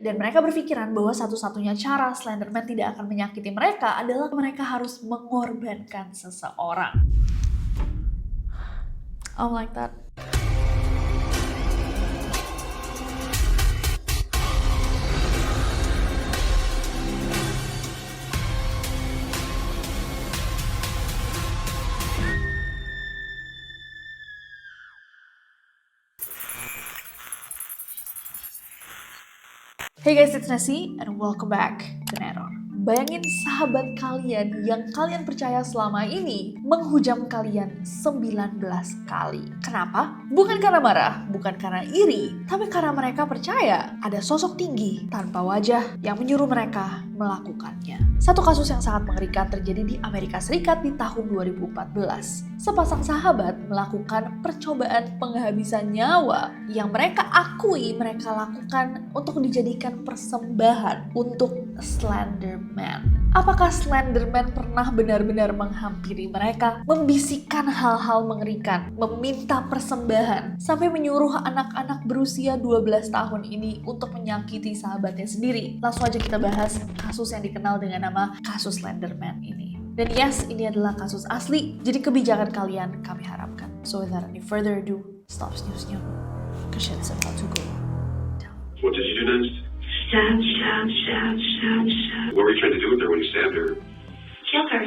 Dan mereka berpikiran bahwa satu-satunya cara Slenderman tidak akan menyakiti mereka adalah mereka harus mengorbankan seseorang. I don't like that. Hey guys, it's Nessie and welcome back to Neror. Bayangin sahabat kalian yang kalian percaya selama ini menghujam kalian 19 kali. Kenapa? Bukan karena marah, bukan karena iri, tapi karena mereka percaya ada sosok tinggi tanpa wajah yang menyuruh mereka melakukannya. Satu kasus yang sangat mengerikan terjadi di Amerika Serikat di tahun 2014. Sepasang sahabat melakukan percobaan penghabisan nyawa yang mereka akui mereka lakukan untuk dijadikan persembahan untuk Slenderman. Apakah Slenderman pernah benar-benar menghampiri mereka, membisikkan hal-hal mengerikan, meminta persembahan, sampai menyuruh anak-anak berusia 12 tahun ini untuk menyakiti sahabatnya sendiri? Langsung aja kita bahas kasus yang dikenal dengan nama kasus Slenderman ini. Dan yes, ini adalah kasus asli, jadi kebijakan kalian kami harapkan. So without any further ado, stop snooze-snooze, cause shit's about to go down. What did you do next? Stab. What were you trying to do with her when you stabbed her? Kill her.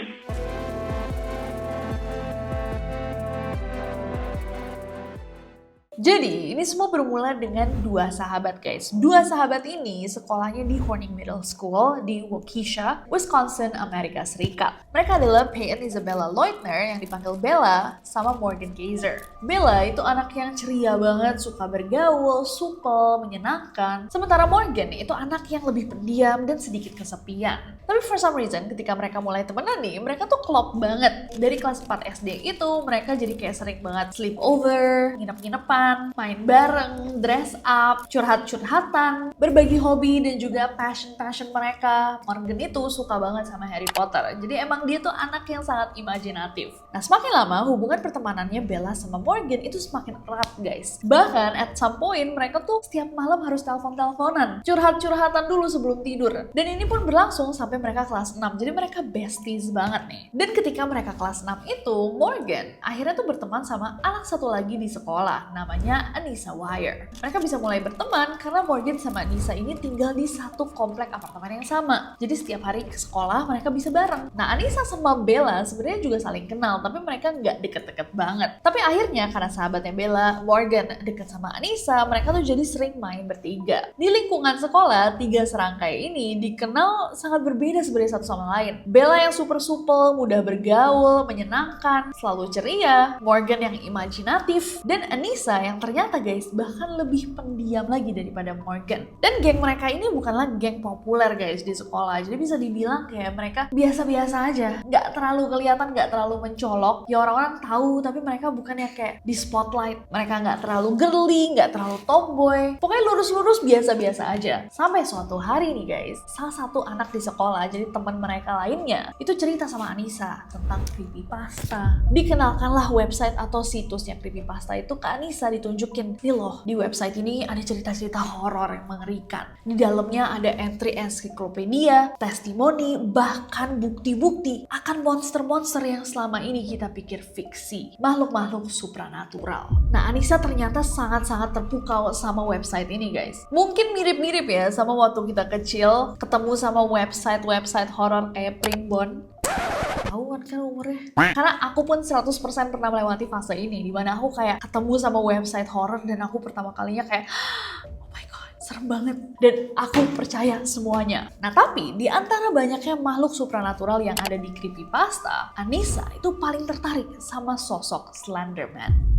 Jadi, ini semua bermula dengan dua sahabat guys. Dua sahabat ini sekolahnya di Horning Middle School di Waukesha, Wisconsin, Amerika Serikat. Mereka adalah Peyton Isabella Leutner yang dipanggil Bella sama Morgan Geyser. Bella itu anak yang ceria banget, suka bergaul, supel, menyenangkan. Sementara Morgan itu anak yang lebih pendiam dan sedikit kesepian. Tapi for some reason ketika mereka mulai temenan nih, mereka tuh klop banget. Dari kelas 4 SD itu mereka jadi kayak sering banget sleepover, nginep-nginepan, main bareng, dress up, curhat-curhatan, berbagi hobi dan juga passion mereka. Morgan itu suka banget sama Harry Potter. Jadi emang dia tuh anak yang sangat imajinatif. Nah, semakin lama hubungan pertemanannya Bella sama Morgan itu semakin erat guys. Bahkan at some point mereka tuh setiap malam harus telepon-teleponan, curhat-curhatan dulu sebelum tidur. Dan ini pun berlangsung sampai mereka kelas 6. Jadi mereka besties banget nih. Dan ketika mereka kelas 6 itu, Morgan akhirnya tuh berteman sama anak satu lagi di sekolah, namanya Anissa Wire. Mereka bisa mulai berteman karena Morgan sama Anissa ini tinggal di satu komplek apartemen yang sama. Jadi setiap hari ke sekolah mereka bisa bareng. Nah, Anissa sama Bella sebenarnya juga saling kenal, tapi mereka nggak deket-deket banget. Tapi akhirnya karena sahabatnya Bella, Morgan deket sama Anissa, mereka tuh jadi sering main bertiga. Di lingkungan sekolah, tiga serangkai ini dikenal sangat berbeda sebenarnya satu sama lain. Bella yang super supel, mudah bergaul, menyenangkan, selalu ceria, Morgan yang imajinatif, dan Anissa yang ternyata guys bahkan lebih pendiam lagi daripada Morgan. Dan geng mereka ini bukanlah geng populer guys di sekolah, jadi bisa dibilang kayak mereka biasa-biasa aja, nggak terlalu kelihatan, nggak terlalu mencolok. Ya orang-orang tahu, tapi mereka bukan yang kayak di spotlight. Mereka nggak terlalu girly, nggak terlalu tomboy. Pokoknya lurus-lurus biasa-biasa aja. Sampai suatu hari nih guys, salah satu anak di sekolah, jadi teman mereka lainnya, itu cerita sama Anissa tentang creepypasta. Dikenalkanlah website atau situsnya creepypasta itu ke Anissa, ditunjukin, nih loh, di website ini ada cerita-cerita horor yang mengerikan. Di dalamnya ada entry ensiklopedia, testimoni, bahkan bukti-bukti akan monster-monster yang selama ini kita pikir fiksi, makhluk-makhluk supranatural. Nah, Anissa ternyata sangat-sangat terpukau sama website ini guys. Mungkin mirip-mirip ya sama waktu kita kecil ketemu sama website horor kayak Primbon. Tahuan kan umurnya. Karena aku pun 100% pernah melewati fase ini, dimana aku kayak ketemu sama website horor dan aku pertama kalinya kayak oh my god, serem banget. Dan aku percaya semuanya. Nah, tapi di antara banyaknya makhluk supranatural yang ada di creepypasta, Anissa itu paling tertarik sama sosok Slenderman.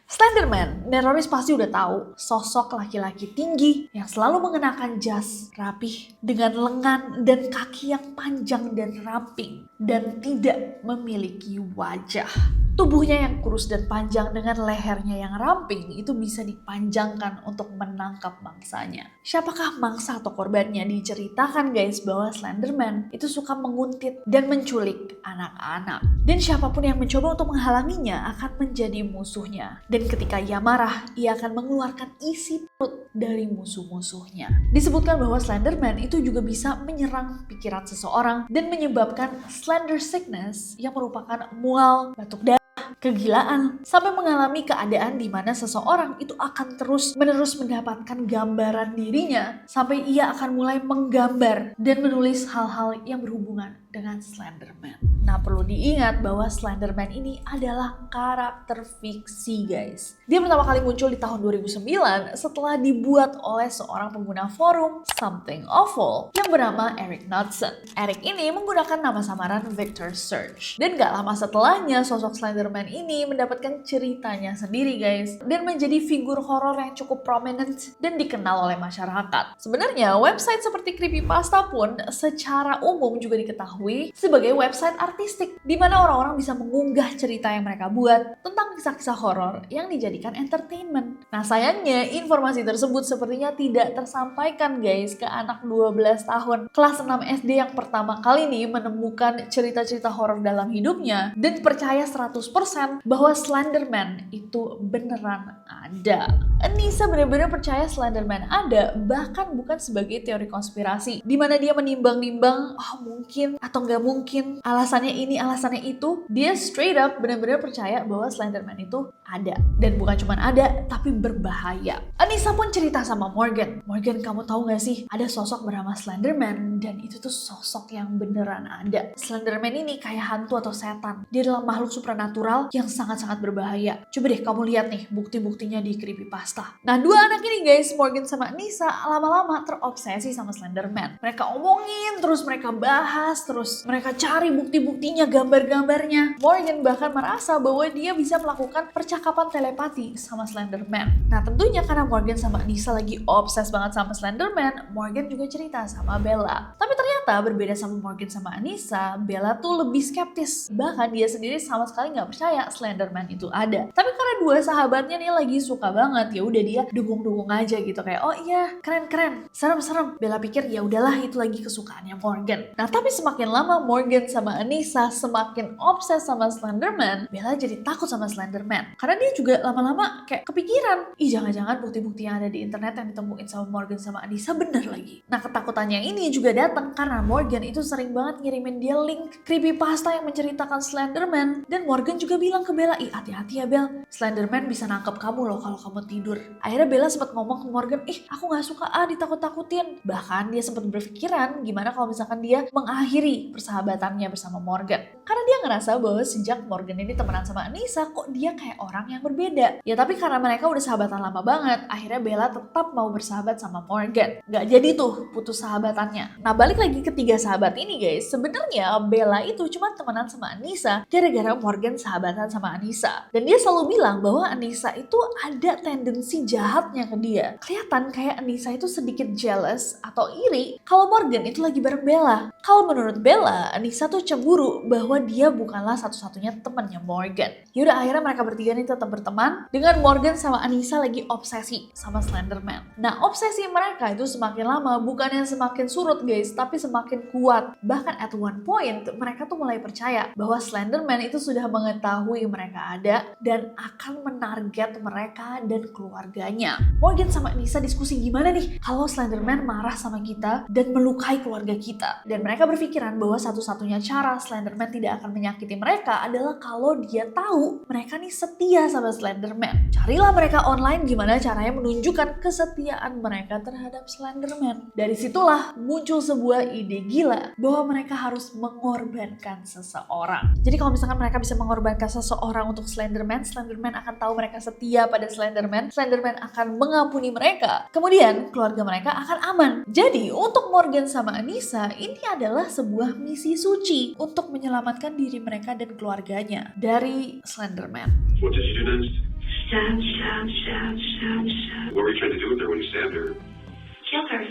Slenderman, Neroris pasti udah tahu, sosok laki-laki tinggi yang selalu mengenakan jas rapih dengan lengan dan kaki yang panjang dan ramping dan tidak memiliki wajah. Tubuhnya yang kurus dan panjang dengan lehernya yang ramping itu bisa dipanjangkan untuk menangkap mangsanya. Siapakah mangsa atau korbannya? Diceritakan guys bahwa Slenderman itu suka menguntit dan menculik anak-anak. Dan siapapun yang mencoba untuk menghalanginya akan menjadi musuhnya. Dan ketika ia marah, ia akan mengeluarkan isi perut dari musuh-musuhnya. Disebutkan bahwa Slenderman itu juga bisa menyerang pikiran seseorang dan menyebabkan slender sickness yang merupakan mual, batuk darah, kegilaan, sampai mengalami keadaan di mana seseorang itu akan terus-menerus mendapatkan gambaran dirinya sampai ia akan mulai menggambar dan menulis hal-hal yang berhubungan dengan Slenderman. Nah, perlu diingat bahwa Slenderman ini adalah karakter fiksi, guys. Dia pertama kali muncul di tahun 2009 setelah dibuat oleh seorang pengguna forum Something Awful yang bernama Eric Knudsen. Eric ini menggunakan nama samaran Victor Surge. Dan gak lama setelahnya, sosok Slenderman ini mendapatkan ceritanya sendiri, guys. Dan menjadi figur horor yang cukup prominent dan dikenal oleh masyarakat. Sebenarnya, website seperti Creepypasta pun secara umum juga diketahui sebagai website artistik di mana orang-orang bisa mengunggah cerita yang mereka buat tentang kisah-kisah horor yang dijadikan entertainment. Nah, sayangnya informasi tersebut sepertinya tidak tersampaikan guys ke anak 12 tahun kelas 6 SD yang pertama kali nih menemukan cerita-cerita horor dalam hidupnya dan percaya 100% bahwa Slenderman itu beneran ada. Anissa benar-benar percaya Slenderman ada, bahkan bukan sebagai teori konspirasi di mana dia menimbang-nimbang mungkin atau nggak mungkin, alasannya ini, alasannya itu. Dia straight up benar-benar percaya bahwa Slenderman itu ada. Dan bukan cuma ada, tapi berbahaya. Anissa pun cerita sama Morgan. Morgan, kamu tahu nggak sih, ada sosok bernama Slenderman, dan itu tuh sosok yang beneran ada. Slenderman ini kayak hantu atau setan. Dia adalah makhluk supranatural yang sangat-sangat berbahaya. Coba deh kamu lihat nih bukti-buktinya di Creepypasta. Nah, dua anak ini guys, Morgan sama Anissa, lama-lama terobsesi sama Slenderman. Mereka omongin, terus mereka bahas, terus mereka cari bukti-buktinya, gambar-gambarnya. Morgan bahkan merasa bahwa dia bisa melakukan percakapan telepati sama Slenderman. Nah, tentunya karena Morgan sama Anissa lagi obses banget sama Slenderman, Morgan juga cerita sama Bella. Tapi ternyata berbeda sama Morgan sama Anissa, Bella tuh lebih skeptis. Bahkan dia sendiri sama sekali nggak percaya Slenderman itu ada. Tapi karena dua sahabatnya nih lagi suka banget, ya udah dia dukung-dukung aja gitu, kayak oh iya keren-keren, serem-serem. Bella pikir ya udahlah itu lagi kesukaannya Morgan. Nah, tapi semakin lama Morgan sama Anissa semakin obses sama Slenderman, Bella jadi takut sama Slenderman. Karena dia juga lama-lama kayak kepikiran, jangan-jangan bukti-bukti yang ada di internet yang ditemuin sama Morgan sama Anissa bener lagi. Nah, ketakutannya ini juga datang karena Morgan itu sering banget ngirimin dia link creepypasta yang menceritakan Slenderman. Dan Morgan juga bilang ke Bella, hati-hati ya Bel, Slenderman bisa nangkep kamu loh kalau kamu tidur. Akhirnya Bella sempat ngomong ke Morgan, aku gak suka ditakut-takutin. Bahkan dia sempat berpikiran gimana kalau misalkan dia mengakhiri persahabatannya bersama Morgan. Karena dia ngerasa bahwa sejak Morgan ini temenan sama Anissa, kok dia kayak orang yang berbeda. Ya tapi karena mereka udah sahabatan lama banget, akhirnya Bella tetap mau bersahabat sama Morgan. Gak jadi tuh putus sahabatannya. Nah, balik lagi ke tiga sahabat ini guys, sebenarnya Bella itu cuma temenan sama Anissa gara-gara Morgan sahabatan sama Anissa. Dan dia selalu bilang bahwa Anissa itu ada tendensi jahatnya ke dia. Kelihatan kayak Anissa itu sedikit jealous atau iri kalau Morgan itu lagi bareng Bella. Kalau menurut Bella, Anissa tuh cemburu bahwa dia bukanlah satu-satunya temannya Morgan. Yaudah, akhirnya mereka bertiga nih tetap berteman dengan Morgan sama Anissa lagi obsesi sama Slenderman. Nah, obsesi mereka itu semakin lama bukannya semakin surut guys, tapi semakin kuat. Bahkan at one point mereka tuh mulai percaya bahwa Slenderman itu sudah mengetahui mereka ada dan akan menarget mereka dan keluarganya. Morgan sama Anissa diskusi gimana nih kalau Slenderman marah sama kita dan melukai keluarga kita. Dan mereka berpikiran bahwa satu-satunya cara Slenderman tidak akan menyakiti mereka adalah kalau dia tahu mereka nih setia sama Slenderman. Carilah mereka online gimana caranya menunjukkan kesetiaan mereka terhadap Slenderman. Dari situlah muncul sebuah ide gila bahwa mereka harus mengorbankan seseorang. Jadi kalau misalkan mereka bisa mengorbankan seseorang untuk Slenderman, Slenderman akan tahu mereka setia pada Slenderman, Slenderman akan mengampuni mereka. Kemudian keluarga mereka akan aman. Jadi untuk Morgan sama Anissa, ini adalah sebuah misi suci untuk menyelamatkan diri mereka dan keluarganya dari Slenderman. What did you do next? Stab. What were you trying to do with her when you stabbed her? Kill her.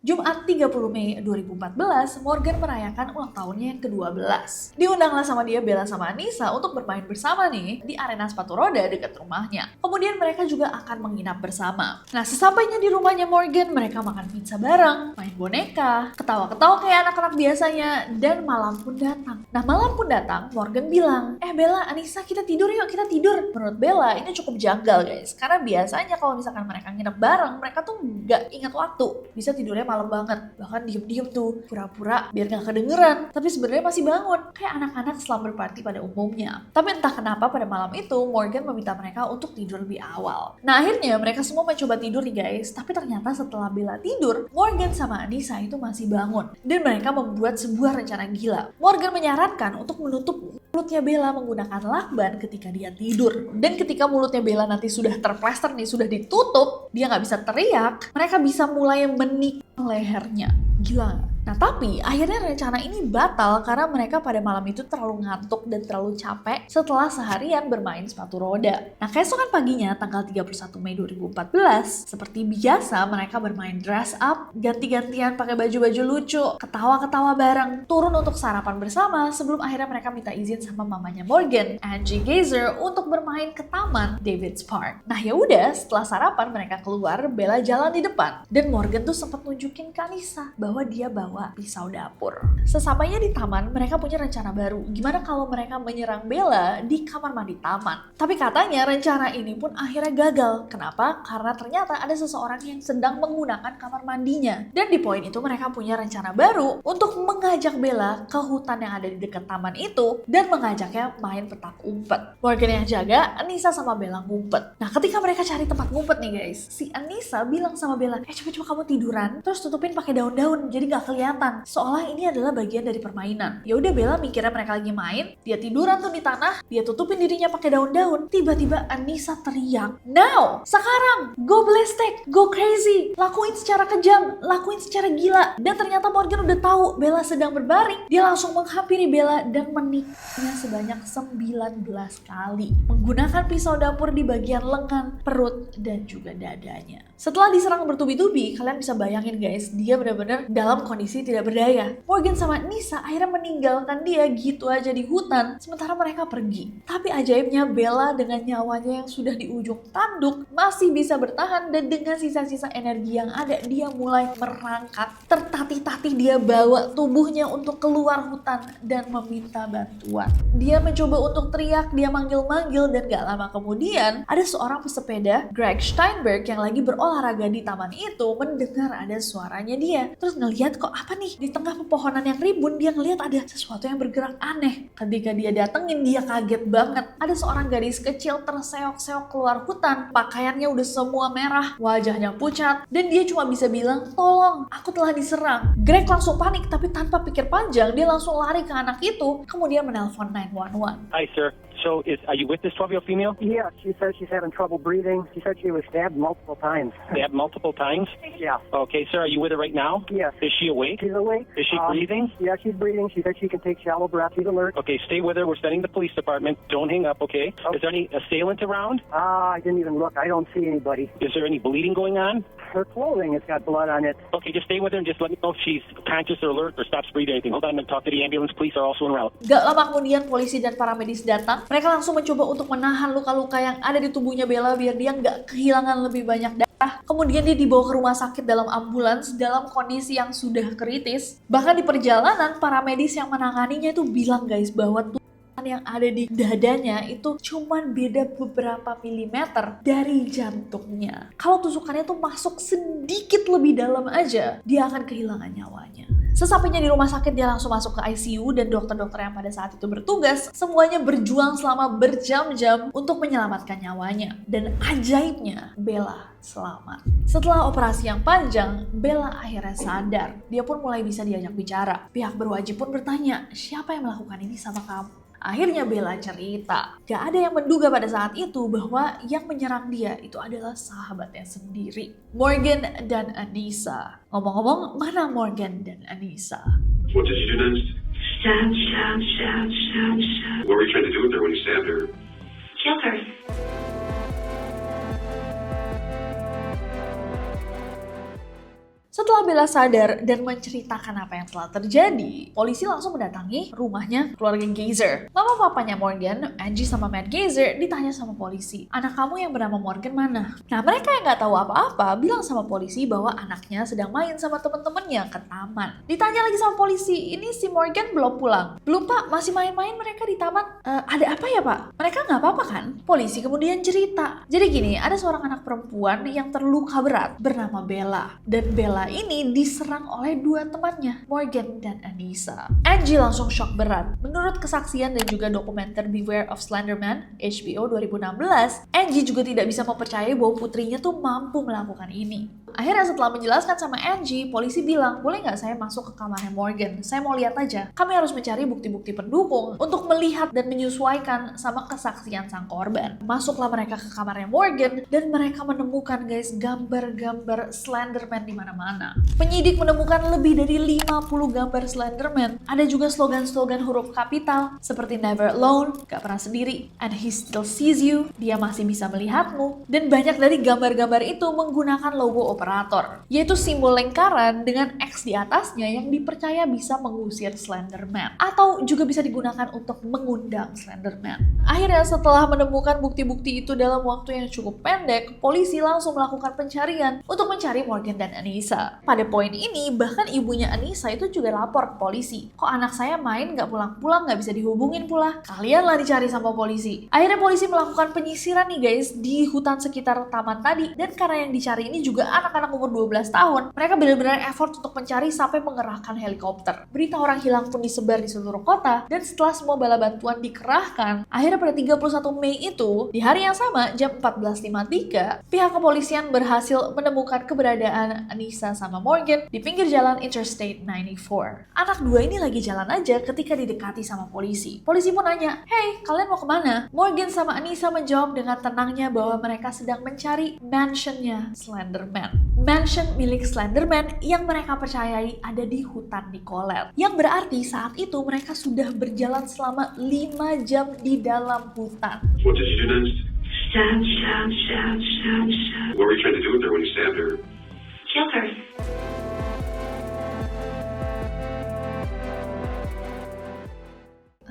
Jumat 30 Mei 2014, Morgan merayakan ulang tahunnya yang ke-12. Diundanglah sama dia Bella sama Anissa untuk bermain bersama nih di arena sepatu roda dekat rumahnya. Kemudian mereka juga akan menginap bersama. Nah, sesampainya di rumahnya Morgan, mereka makan pizza bareng, main boneka, ketawa-ketawa kayak anak-anak biasanya, dan malam pun datang. Nah, malam pun datang, Morgan bilang, Bella, Anissa, kita tidur yuk, kita tidur. Menurut Bella, ini cukup janggal guys, karena biasanya kalau misalkan mereka nginep bareng, mereka tuh nggak ingat waktu. Bisa tidurnya malam banget, bahkan diem-diem tuh, pura-pura biar nggak kedengeran, tapi sebenarnya masih bangun, kayak anak-anak slumber party pada umumnya. Tapi entah kenapa pada malam itu, Morgan meminta mereka untuk tidur lebih awal. Nah, akhirnya mereka semua mencoba tidur nih guys, tapi ternyata setelah Bella tidur, Morgan sama Anissa itu masih bangun, dan mereka membuat sebuah rencana gila. Morgan menyarankan untuk menutup mulutnya Bella menggunakan lakban ketika dia tidur. Dan ketika mulutnya Bella nanti sudah terplester nih, sudah ditutup, dia nggak bisa teriak, mereka bisa mulai menikam lehernya. Gila nggak? Nah, tapi akhirnya rencana ini batal karena mereka pada malam itu terlalu ngantuk dan terlalu capek setelah seharian bermain sepatu roda. Nah, keesokan paginya tanggal 31 Mei 2014, seperti biasa mereka bermain dress up, ganti-gantian pakai baju-baju lucu, ketawa-ketawa bareng, turun untuk sarapan bersama sebelum akhirnya mereka minta izin sama mamanya Morgan, Angie Gazer, untuk bermain ke taman David's Park. Nah, ya udah, setelah sarapan mereka keluar, Bella jalan di depan, dan Morgan tuh sempat nunjukin ke Anissa bahwa dia bawa pisau dapur. Sesampainya di taman, mereka punya rencana baru. Gimana kalau mereka menyerang Bella di kamar mandi taman? Tapi katanya rencana ini pun akhirnya gagal. Kenapa? Karena ternyata ada seseorang yang sedang menggunakan kamar mandinya. Dan di poin itu mereka punya rencana baru untuk mengajak Bella ke hutan yang ada di dekat taman itu dan mengajaknya main petak umpet. Morgan yang jaga, Anissa sama Bella ngumpet. Nah, ketika mereka cari tempat ngumpet nih guys, si Anissa bilang sama Bella, coba-coba kamu tiduran, terus tutupin pakai daun-daun, jadi gak kelihatan. Seolah ini adalah bagian dari permainan. Ya udah, Bella mikirnya mereka lagi main, dia tiduran tuh di tanah, dia tutupin dirinya pakai daun-daun. Tiba-tiba Anissa teriak, "Now! Sekarang! Go ballistic! Go crazy! Lakuin secara kejam, lakuin secara gila." Dan ternyata Morgan udah tahu Bella sedang berbaring. Dia langsung menghampiri Bella dan meniknya sebanyak 19 kali. Menggunakan pisau dapur di bagian lengan, perut, dan juga dadanya. Setelah diserang bertubi-tubi, kalian bisa bayangin guys, dia benar-benar dalam kondisi tidak berdaya. Morgan sama Anissa akhirnya meninggalkan dia gitu aja di hutan, sementara mereka pergi. Tapi ajaibnya Bella dengan nyawanya yang sudah di ujung tanduk masih bisa bertahan, dan dengan sisa-sisa energi yang ada, dia mulai merangkak. Tertatih-tatih dia bawa tubuhnya untuk keluar hutan dan meminta bantuan. Dia mencoba untuk teriak, dia manggil-manggil, dan gak lama kemudian ada seorang pesepeda, Greg Steinberg, yang lagi berolahraga di taman itu mendengar ada suaranya dia. Terus ngelihat kok apa nih, di tengah pepohonan yang rimbun dia ngelihat ada sesuatu yang bergerak aneh. Ketika dia datengin, dia kaget banget. Ada seorang gadis kecil terseok-seok keluar hutan, pakaiannya udah semua merah, wajahnya pucat, dan dia cuma bisa bilang, "Tolong, aku telah diserang." Greg langsung panik, tapi tanpa pikir panjang dia langsung lari ke anak itu, kemudian menelpon 911. Hi, sir. So, are you with this 12-year-old female? Yeah, she said she's having trouble breathing. She said she was stabbed multiple times. Stabbed multiple times? Yeah. Okay, sir, are you with her right now? Yes. Is she awake? She's awake. Is she breathing? Yeah, she's breathing. She said she can take shallow breaths. She's alert. Okay, stay with her. We're sending the police department. Don't hang up, okay? Okay. Is there any assailant around? I didn't even look. I don't see anybody. Is there any bleeding going on? Her clothing has got blood on it. Okay, just stay with her and just let me know if she's conscious or alert or stops breathing or anything. Hold on, I'm going to talk to the ambulance. Police are also en route. Gak lama kemudian polisi dan para medis datang. Mereka langsung mencoba untuk menahan luka-luka yang ada di tubuhnya Bella biar dia nggak kehilangan lebih banyak darah. Kemudian dia dibawa ke rumah sakit dalam ambulans dalam kondisi yang sudah kritis. Bahkan di perjalanan, para medis yang menanganinya itu bilang guys bahwa tusukan yang ada di dadanya itu cuman beda beberapa milimeter dari jantungnya. Kalau tusukannya tuh masuk sedikit lebih dalam aja, dia akan kehilangan nyawanya. Sesampainya di rumah sakit, dia langsung masuk ke ICU, dan dokter-dokter yang pada saat itu bertugas semuanya berjuang selama berjam-jam untuk menyelamatkan nyawanya. Dan ajaibnya, Bella selamat. Setelah operasi yang panjang, Bella akhirnya sadar. Dia pun mulai bisa diajak bicara. Pihak berwajib pun bertanya, siapa yang melakukan ini sama kamu? Akhirnya Bella cerita, gak ada yang menduga pada saat itu bahwa yang menyerang dia itu adalah sahabatnya sendiri, Morgan dan Anissa. Ngomong-ngomong, mana Morgan dan Anissa? What did you do next? Stab, stab, stab, stab, stab. What were you trying to do with her when you stabbed her? Kill her. Setelah Bella sadar dan menceritakan apa yang telah terjadi, polisi langsung mendatangi rumahnya keluarga Geyser. Mama papanya Morgan, Angie sama Matt Geyser, ditanya sama polisi, anak kamu yang bernama Morgan mana? Nah, mereka yang nggak tahu apa-apa bilang sama polisi bahwa anaknya sedang main sama temen-temennya ke taman. Ditanya lagi sama polisi, ini si Morgan belum pulang? Belum pak, masih main-main mereka di taman. Ada apa ya pak? Mereka nggak apa-apa kan? Polisi kemudian cerita. Jadi gini, ada seorang anak perempuan yang terluka berat bernama Bella. Dan Bella ini diserang oleh dua temannya, Morgan dan Anissa. Angie langsung shock berat. Menurut kesaksian dan juga dokumenter Beware of Slender Man, HBO 2016, Angie juga tidak bisa mempercayai bahwa putrinya tuh mampu melakukan ini. Akhirnya setelah menjelaskan sama Angie, polisi bilang, boleh nggak saya masuk ke kamarnya Morgan? Saya mau lihat aja. Kami harus mencari bukti-bukti pendukung untuk melihat dan menyesuaikan sama kesaksian sang korban. Masuklah mereka ke kamarnya Morgan dan mereka menemukan guys gambar-gambar Slenderman di mana-mana. Penyidik menemukan lebih dari 50 gambar Slenderman. Ada juga slogan-slogan huruf kapital seperti never alone, gak pernah sendiri, and he still sees you, dia masih bisa melihatmu. Dan banyak dari gambar-gambar itu menggunakan logo operator, yaitu simbol lingkaran dengan X di atasnya yang dipercaya bisa mengusir Slenderman atau juga bisa digunakan untuk mengundang Slenderman. Akhirnya setelah menemukan bukti-bukti itu dalam waktu yang cukup pendek, polisi langsung melakukan pencarian untuk mencari Morgan dan Anissa. Pada poin ini bahkan ibunya Anissa itu juga lapor ke polisi, kok anak saya main gak pulang-pulang, gak bisa dihubungin pula, kalianlah dicari sama polisi. Akhirnya polisi melakukan penyisiran nih guys di hutan sekitar taman tadi, dan karena yang dicari ini juga anak-anak umur 12 tahun, mereka benar-benar effort untuk mencari sampai mengerahkan helikopter. Berita orang hilang pun disebar di seluruh kota, dan setelah semua bala bantuan dikerahkan, akhirnya pada 31 Mei itu, di hari yang sama, jam 14.53, pihak kepolisian berhasil menemukan keberadaan Anissa sama Morgan di pinggir jalan Interstate 94. Anak dua ini lagi jalan aja ketika didekati sama polisi. Polisi pun nanya, hey, kalian mau kemana? Morgan sama Anissa menjawab dengan tenangnya bahwa mereka sedang mencari mansionnya Slenderman. Mansion milik Slenderman yang mereka percayai ada di hutan Nicolet. Yang berarti saat itu mereka sudah berjalan selama 5 jam di dalam hutan. What did you do next? Stab, stab, stab, stab, stab. What were you trying to do with her when you stabbed her? Kill her.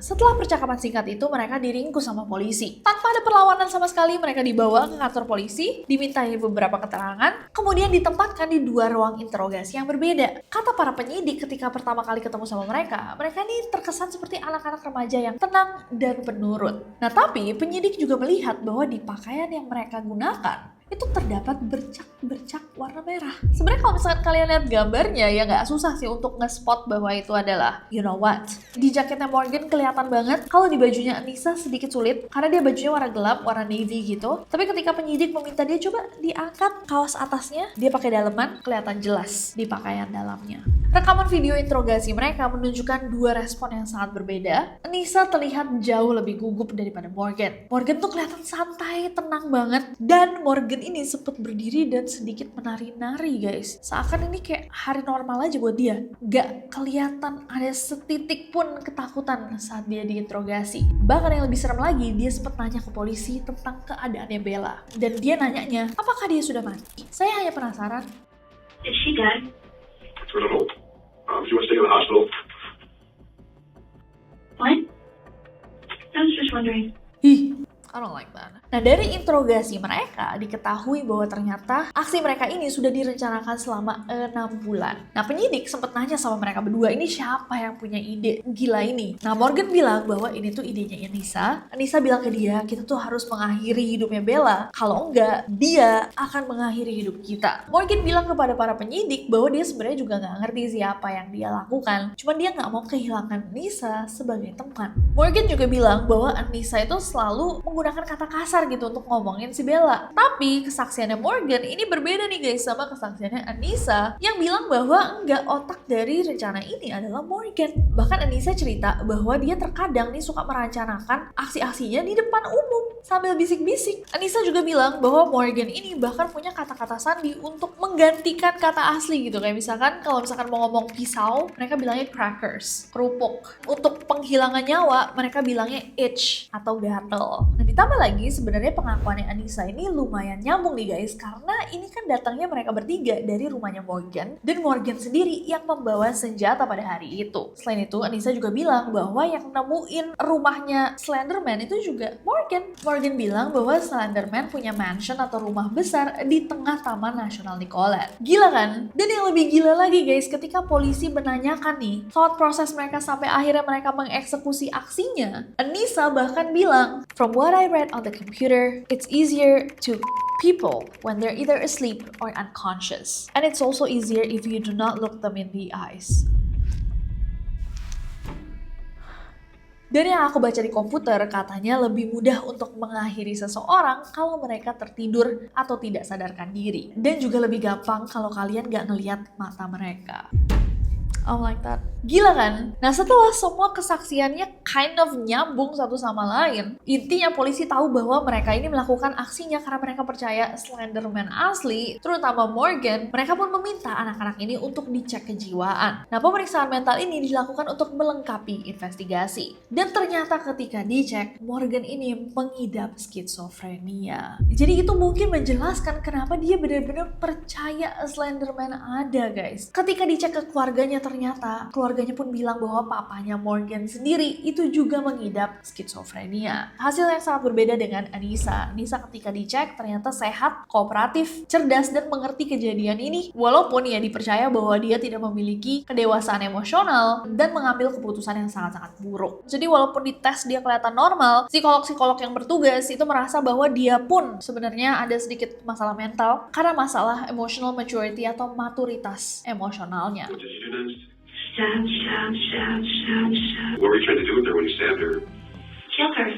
Setelah percakapan singkat itu, mereka diringkus sama polisi. Tanpa ada perlawanan sama sekali, mereka dibawa ke kantor polisi, dimintai beberapa keterangan, kemudian ditempatkan di 2 ruang interogasi yang berbeda. Kata para penyidik ketika pertama kali ketemu sama mereka ini terkesan seperti anak-anak remaja yang tenang dan penurut. Nah, tapi penyidik juga melihat bahwa di pakaian yang mereka gunakan, itu terdapat bercak-bercak warna merah. Sebenarnya kalau misalkan kalian lihat gambarnya, ya nggak susah sih untuk nge-spot bahwa itu adalah you know what. Di jaketnya Morgan kelihatan banget, kalau di bajunya Anissa sedikit sulit, karena dia bajunya warna gelap, warna navy gitu. Tapi ketika penyidik meminta dia coba diangkat kaos atasnya, dia pakai daleman, kelihatan jelas di pakaian dalamnya. Rekaman video interogasi mereka menunjukkan 2 respon yang sangat berbeda. Anissa terlihat jauh lebih gugup daripada Morgan. Morgan tuh kelihatan santai, tenang banget. Dan Morgan ini sempat berdiri dan sedikit menari-nari guys. Seakan ini kayak hari normal aja buat dia. Gak kelihatan ada setitik pun ketakutan saat dia diinterogasi. Bahkan yang lebih serem lagi, dia sempat nanya ke polisi tentang keadaannya Bella. Dan dia nanyanya, apakah dia sudah mati? Saya hanya penasaran. Is she dead? I don't know. She wants to go to the hospital. What? I was just wondering. I don't like that. Nah, dari interogasi mereka diketahui bahwa ternyata aksi mereka ini sudah direncanakan selama 6 bulan. Nah, penyidik sempat nanya sama mereka berdua, ini siapa yang punya ide gila ini? Nah, Morgan bilang bahwa ini tuh idenya Anissa. Anissa bilang ke dia, kita tuh harus mengakhiri hidupnya Bella. Kalau enggak, dia akan mengakhiri hidup kita. Morgan bilang kepada para penyidik bahwa dia sebenarnya juga nggak ngerti siapa yang dia lakukan. Cuma dia nggak mau kehilangan Anissa sebagai teman. Morgan juga bilang bahwa Anissa itu selalu menggunakan kata kasar gitu untuk ngomongin si Bella. Tapi kesaksiannya Morgan ini berbeda nih guys sama kesaksiannya Anissa yang bilang bahwa enggak, otak dari rencana ini adalah Morgan. Bahkan Anissa cerita bahwa dia terkadang nih suka merencanakan aksi-aksinya di depan umum sambil bisik-bisik. Anissa juga bilang bahwa Morgan ini bahkan punya kata-kata sandi untuk menggantikan kata asli gitu. Kayak misalkan kalau misalkan mau ngomong pisau, mereka bilangnya crackers, kerupuk. Untuk penghilangan nyawa, mereka bilangnya itch atau gatel. Nah, Ditambah lagi sebenarnya pengakuannya Anissa ini lumayan nyambung nih guys, karena ini kan datangnya mereka bertiga dari rumahnya Morgan, dan Morgan sendiri yang membawa senjata pada hari itu. Selain itu Anissa juga bilang bahwa yang nemuin rumahnya Slenderman itu juga Morgan. Morgan bilang bahwa Slenderman punya mansion atau rumah besar di tengah Taman Nasional Nicolet. Gila kan? Dan yang lebih gila lagi guys, ketika polisi menanyakan nih thought proses mereka sampai akhirnya mereka mengeksekusi aksinya, Anissa bahkan bilang, "From what I read on the computer, it's easier to people when they're either asleep or unconscious. And it's also easier if you do not look them in the eyes." Dan yang aku baca di komputer, katanya lebih mudah untuk mengakhiri seseorang kalau mereka tertidur atau tidak sadarkan diri. Dan juga lebih gampang kalau kalian gak ngeliat mata mereka. Oh like that. Gila kan? Nah setelah semua kesaksiannya kind of nyambung satu sama lain, intinya polisi tahu bahwa mereka ini melakukan aksinya karena mereka percaya Slenderman asli, terutama Morgan. Mereka pun meminta anak-anak ini untuk dicek kejiwaan. Nah pemeriksaan mental ini dilakukan untuk melengkapi investigasi. Dan ternyata ketika dicek, Morgan ini mengidap skizofrenia. Jadi itu mungkin menjelaskan kenapa dia benar-benar percaya Slenderman ada guys. Ketika dicek ke keluarganya, ternyata keluarganya pun bilang bahwa papanya Morgan sendiri itu juga mengidap skizofrenia. Hasil yang sangat berbeda dengan Anissa. Anissa ketika dicek ternyata sehat, kooperatif, cerdas, dan mengerti kejadian ini. Walaupun ya dipercaya bahwa dia tidak memiliki kedewasaan emosional dan mengambil keputusan yang sangat-sangat buruk. Jadi walaupun dites dia kelihatan normal, psikolog-psikolog yang bertugas itu merasa bahwa dia pun sebenarnya ada sedikit masalah mental karena masalah emotional maturity atau maturitas emosionalnya. What did you do next? Stab. What were you trying to do with her when you stabbed her? Kill her.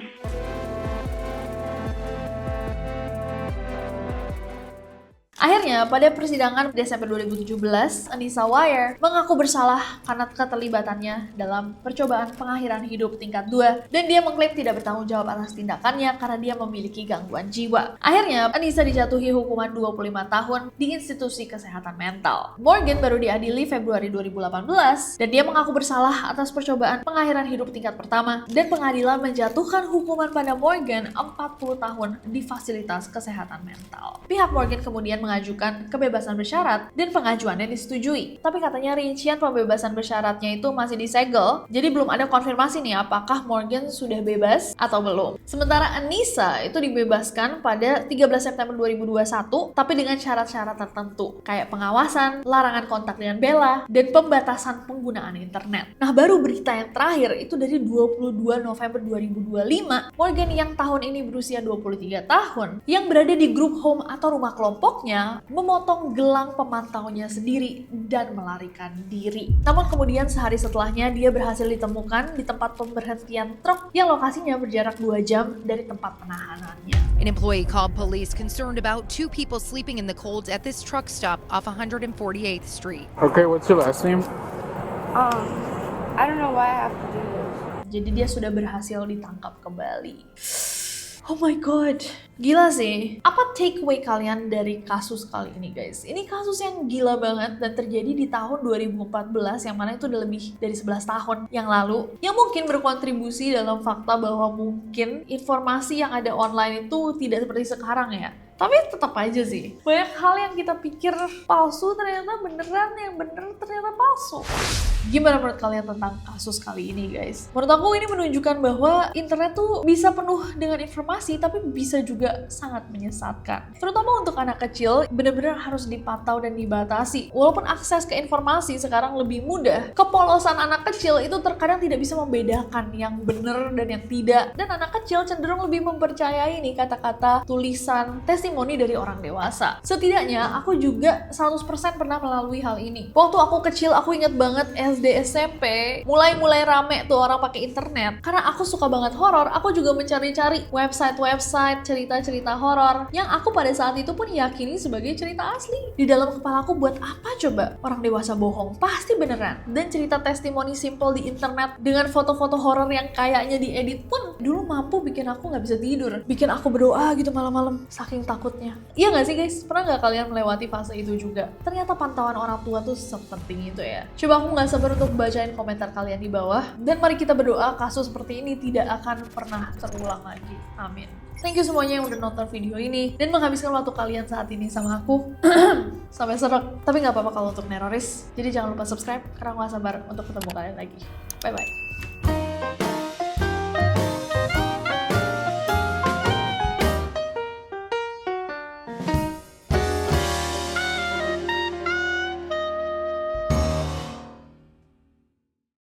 Akhirnya, pada persidangan Desember 2017, Anissa Weier mengaku bersalah karena keterlibatannya dalam percobaan pengakhiran hidup tingkat 2, dan dia mengklaim tidak bertanggung jawab atas tindakannya karena dia memiliki gangguan jiwa. Akhirnya, Anissa dijatuhi hukuman 25 tahun di institusi kesehatan mental. Morgan baru diadili Februari 2018, dan dia mengaku bersalah atas percobaan pengakhiran hidup tingkat pertama, dan pengadilan menjatuhkan hukuman pada Morgan 40 tahun di fasilitas kesehatan mental. Pihak Morgan kemudian mengajukan kebebasan bersyarat dan pengajuannya disetujui. Tapi katanya rincian pembebasan bersyaratnya itu masih disegel, jadi belum ada konfirmasi nih apakah Morgan sudah bebas atau belum. Sementara Anissa itu dibebaskan pada 13 September 2021, tapi dengan syarat-syarat tertentu, kayak pengawasan, larangan kontak dengan Bella, dan pembatasan penggunaan internet. Nah baru berita yang terakhir itu dari 22 November 2025, Morgan yang tahun ini berusia 23 tahun, yang berada di group home atau rumah kelompoknya, memotong gelang pemantaunya sendiri dan melarikan diri. Namun kemudian sehari setelahnya dia berhasil ditemukan di tempat pemberhentian truk yang lokasinya berjarak 2 jam dari tempat penahanannya. An employee called police concerned about 2 people sleeping in the cold at this truck stop off 148th Street. Okay, what's your last name? I don't know why I have to do this. Jadi dia sudah berhasil ditangkap kembali. Oh my god, gila sih. Apa takeaway kalian dari kasus kali ini guys? Ini kasus yang gila banget dan terjadi di tahun 2014 yang mana itu udah lebih dari 11 tahun yang lalu. Yang mungkin berkontribusi dalam fakta bahwa mungkin informasi yang ada online itu tidak seperti sekarang ya. Tapi tetap aja sih, banyak hal yang kita pikir palsu ternyata beneran, yang bener ternyata palsu. Gimana menurut kalian tentang kasus kali ini guys? Menurut aku ini menunjukkan bahwa internet tuh bisa penuh dengan informasi tapi bisa juga sangat menyesatkan. Terutama untuk anak kecil, bener-bener harus dipantau dan dibatasi. Walaupun akses ke informasi sekarang lebih mudah, kepolosan anak kecil itu terkadang tidak bisa membedakan yang bener dan yang tidak. Dan anak kecil cenderung lebih mempercayai nih kata-kata, tulisan, testimoni dari orang dewasa. Setidaknya aku juga 100% pernah melalui hal ini. Waktu aku kecil, aku inget banget SD SMP mulai rame tuh orang pakai internet. Karena aku suka banget horor, aku juga mencari-cari website cerita-cerita horor yang aku pada saat itu pun yakini sebagai cerita asli. Di dalam kepala aku, buat apa coba orang dewasa bohong? Pasti beneran. Dan cerita testimoni simple di internet dengan foto-foto horor yang kayaknya diedit pun dulu mampu bikin aku nggak bisa tidur, bikin aku berdoa gitu malam-malam saking takutnya. Iya nggak sih guys? Pernah nggak kalian melewati fase itu juga? Ternyata pantauan orang tua tuh sepenting itu ya. Coba aku nggak sabar untuk bacain komentar kalian di bawah. Dan mari kita berdoa kasus seperti ini tidak akan pernah terulang lagi. Amin. Thank you semuanya yang udah nonton video ini dan menghabiskan waktu kalian saat ini sama aku. Sampai serak, tapi nggak apa-apa kalau untuk neroris. Jadi jangan lupa subscribe karena aku gak sabar untuk ketemu kalian lagi. Bye-bye.